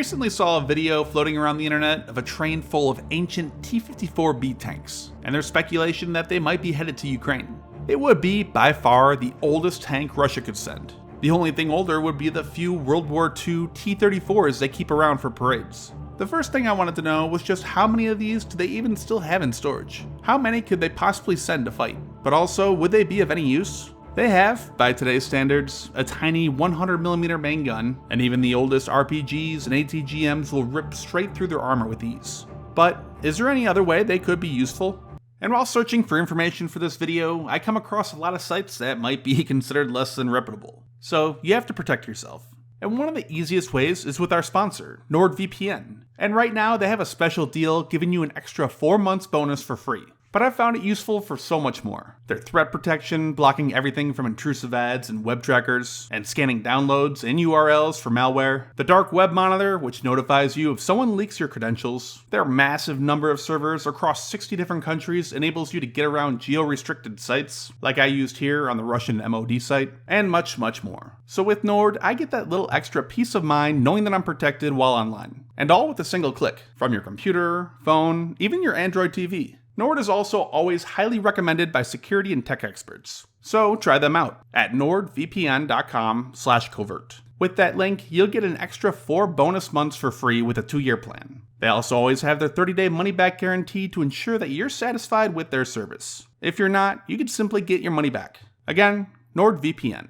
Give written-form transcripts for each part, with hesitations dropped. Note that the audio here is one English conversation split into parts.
recently saw a video floating around the internet of a train full of ancient T-54B tanks, and there's speculation that they might be headed to Ukraine. It would be, by far, the oldest tank Russia could send. The only thing older would be the few World War II T-34s they keep around for parades. The first thing I wanted to know was just how many of these do they even still have in storage? How many could they possibly send to fight? But also, would they be of any use? They have, by today's standards, a tiny 100mm main gun, and even the oldest RPGs and ATGMs will rip straight through their armor with ease. But is there any other way they could be useful? And while searching for information for this video, I come across a lot of sites that might be considered less than reputable. So you have to protect yourself. And one of the easiest ways is with our sponsor, NordVPN. And right now they have a special deal giving you an extra 4 months bonus for free. But I've found it useful for so much more. Their threat protection, blocking everything from intrusive ads and web trackers, and scanning downloads and URLs for malware. The dark web monitor, which notifies you if someone leaks your credentials. Their massive number of servers across 60 different countries enables you to get around geo-restricted sites, like I used here on the Russian MOD site, and much, much more. So with Nord, I get that little extra peace of mind knowing that I'm protected while online. And all with a single click, from your computer, phone, even your Android TV. Nord is also always highly recommended by security and tech experts. So try them out at nordvpn.com/covert. With that link, you'll get an extra 4 bonus months for free with a 2-year plan. They also always have their 30-day money-back guarantee to ensure that you're satisfied with their service. If you're not, you can simply get your money back. Again, NordVPN.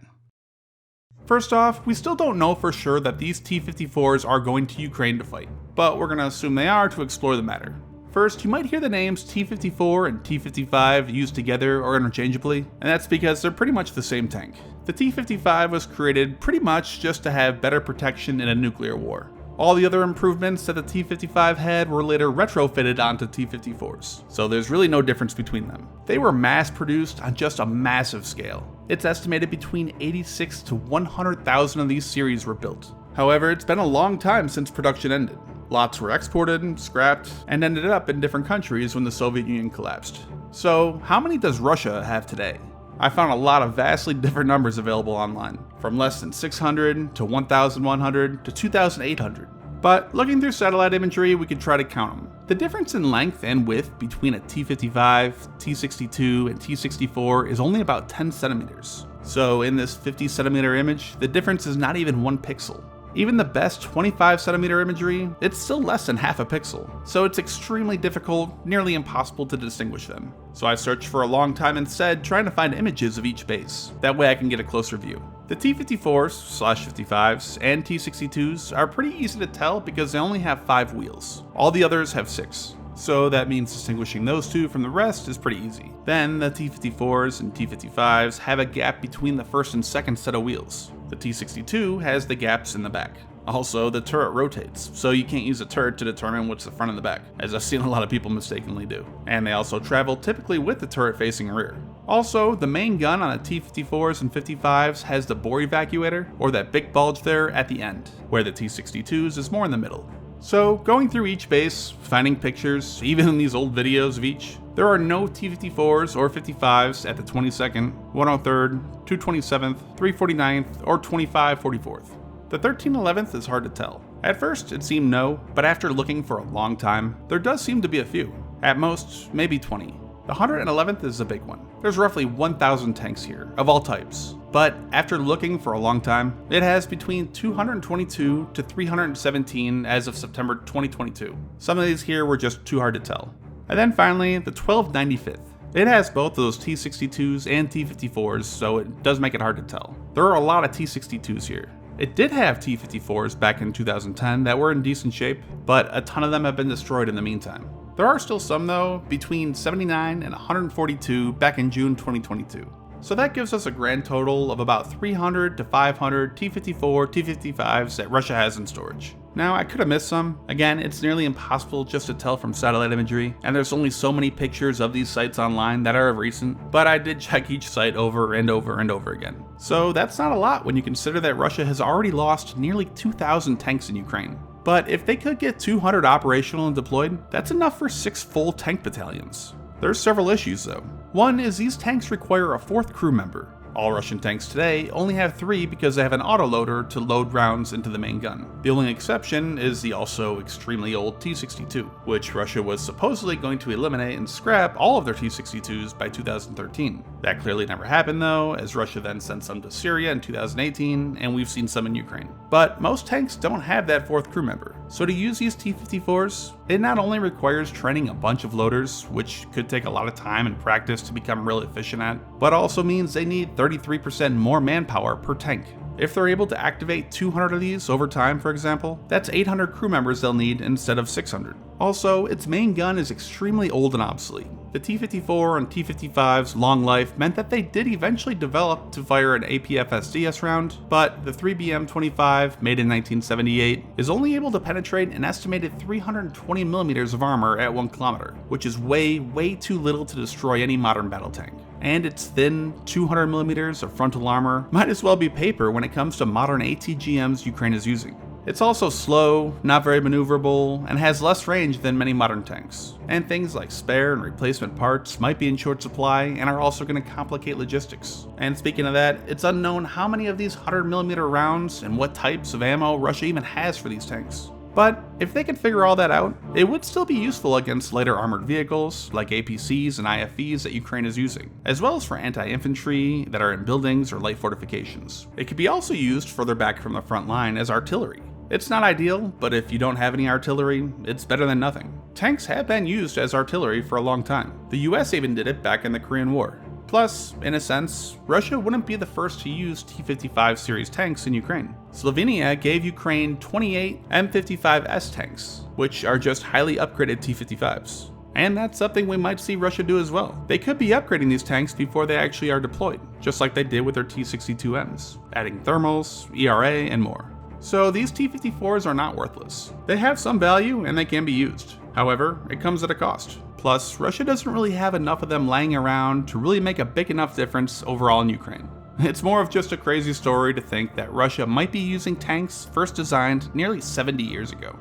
First off, we still don't know for sure that these T-54s are going to Ukraine to fight, but we're going to assume they are to explore the matter. First, you might hear the names T-54 and T-55 used together or interchangeably, and that's because they're pretty much the same tank. The T-55 was created pretty much just to have better protection in a nuclear war. All the other improvements that the T-55 had were later retrofitted onto T-54s, so there's really no difference between them. They were mass-produced on just a massive scale. It's estimated between 86 to 100,000 of these series were built. However, it's been a long time since production ended. Lots were exported, scrapped, and ended up in different countries when the Soviet Union collapsed. So, how many does Russia have today? I found a lot of vastly different numbers available online, from less than 600 to 1,100 to 2,800. But looking through satellite imagery, we could try to count them. The difference in length and width between a T-55, T-62, and T-64 is only about 10 centimeters. So in this 50 centimeter image, the difference is not even 1 pixel. Even the best 25 centimeter imagery, it's still less than half a pixel, so it's extremely difficult, nearly impossible to distinguish them. So I searched for a long time instead, trying to find images of each base. That way I can get a closer view. The T-54s/55s and T-62s are pretty easy to tell because they only have 5 wheels. All the others have 6. So that means distinguishing those two from the rest is pretty easy. Then the T-54s and T-55s have a gap between the first and second set of wheels. The T-62 has the gaps in the back. Also, the turret rotates, so you can't use a turret to determine what's the front and the back, as I've seen a lot of people mistakenly do. And they also travel typically with the turret facing rear. Also, the main gun on the T-54s and 55s has the bore evacuator, or that big bulge there at the end, where the T-62s is more in the middle. So, going through each base, finding pictures, even in these old videos of each, there are no T-54s or 55s at the 22nd, 103rd, 227th, 349th, or 2544th. The 1311th is hard to tell. At first, it seemed no, but after looking for a long time, there does seem to be a few. At most, maybe 20. The 111th is a big one. There's roughly 1,000 tanks here, of all types. But after looking for a long time, it has between 222 to 317 as of September 2022. Some of these here were just too hard to tell. And then finally, the 1295th. It has both of those T-62s and T-54s, so it does make it hard to tell. There are a lot of T-62s here. It did have T-54s back in 2010 that were in decent shape, but a ton of them have been destroyed in the meantime. There are still some though, between 79 and 142 back in June 2022. So that gives us a grand total of about 300 to 500 T-54, T-55s that Russia has in storage. Now, I could have missed some. Again, it's nearly impossible just to tell from satellite imagery, and there's only so many pictures of these sites online that are of recent, but I did check each site over and over and over again. So that's not a lot when you consider that Russia has already lost nearly 2,000 tanks in Ukraine. But if they could get 200 operational and deployed, that's enough for 6 full tank battalions. There's several issues though. One is these tanks require a 4th crew member. All Russian tanks today only have 3 because they have an autoloader to load rounds into the main gun. The only exception is the also extremely old T-62, which Russia was supposedly going to eliminate and scrap all of their T-62s by 2013. That clearly never happened though, as Russia then sent some to Syria in 2018, and we've seen some in Ukraine. But most tanks don't have that 4th crew member, so to use these T-54s, it not only requires training a bunch of loaders, which could take a lot of time and practice to become real efficient at, but also means they need 33% more manpower per tank. If they're able to activate 200 of these over time, for example, that's 800 crew members they'll need instead of 600. Also, its main gun is extremely old and obsolete. The T-54 and T-55's long life meant that they did eventually develop to fire an APF-SDS round, but the 3BM-25, made in 1978, is only able to penetrate an estimated 320mm of armor at 1 kilometer, which is way too little to destroy any modern battle tank. And its thin 200mm of frontal armor might as well be paper when it comes to modern ATGMs Ukraine is using. It's also slow, not very maneuverable, and has less range than many modern tanks. And things like spare and replacement parts might be in short supply and are also going to complicate logistics. And speaking of that, it's unknown how many of these 100mm rounds and what types of ammo Russia even has for these tanks. But if they could figure all that out, it would still be useful against lighter armored vehicles like APCs and IFVs that Ukraine is using, as well as for anti-infantry that are in buildings or light fortifications. It could be also used further back from the front line as artillery. It's not ideal, but if you don't have any artillery, it's better than nothing. Tanks have been used as artillery for a long time. The US even did it back in the Korean War. Plus, in a sense, Russia wouldn't be the first to use T-55 series tanks in Ukraine. Slovenia gave Ukraine 28 M55S tanks, which are just highly upgraded T-55s. And that's something we might see Russia do as well. They could be upgrading these tanks before they actually are deployed, just like they did with their T-62Ms, adding thermals, ERA, and more. So these T-54s are not worthless. They have some value and they can be used. However, it comes at a cost. Plus, Russia doesn't really have enough of them laying around to really make a big enough difference overall in Ukraine. It's more of just a crazy story to think that Russia might be using tanks first designed nearly 70 years ago.